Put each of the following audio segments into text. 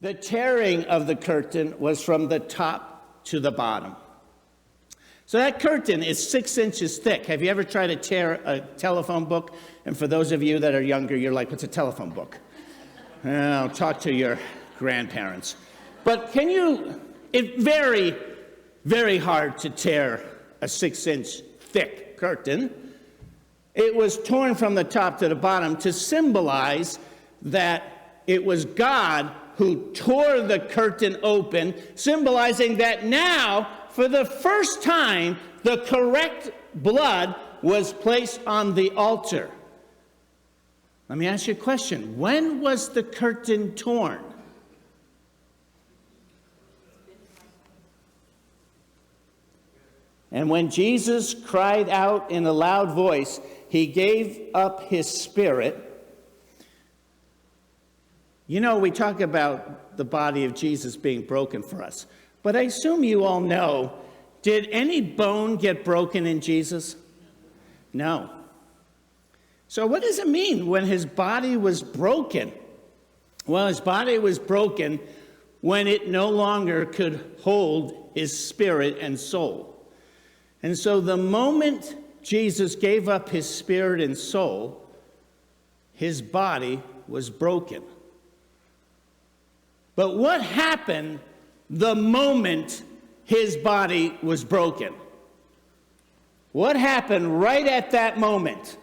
The tearing of the curtain was from the top to the bottom. So that curtain is 6 inches thick. Have you ever tried to tear a telephone book? And for those of you that are younger, you're like, what's a telephone book? I'll talk to your grandparents. But it's very, very hard to tear a 6-inch thick curtain. It was torn from the top to the bottom to symbolize that it was God who tore the curtain open, symbolizing that now, for the first time, the correct blood was placed on the altar. Let me ask you a question. When was the curtain torn? And when Jesus cried out in a loud voice, he gave up his spirit. You know, we talk about the body of Jesus being broken for us. But I assume you all know, did any bone get broken in Jesus? No. So what does it mean when his body was broken? Well, his body was broken when it no longer could hold his spirit and soul. And so the moment Jesus gave up his spirit and soul, his body was broken. But what happened the moment his body was broken? What happened right at that moment?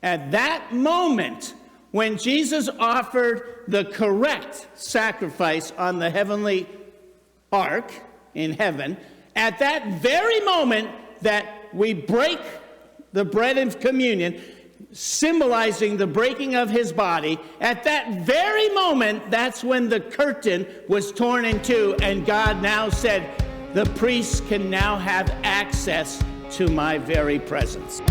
At that moment, when Jesus offered the correct sacrifice on the heavenly ark in heaven, at that very moment that we break the bread of communion, symbolizing the breaking of his body, at that very moment, that's when the curtain was torn in two, and God now said, the priests can now have access to my very presence.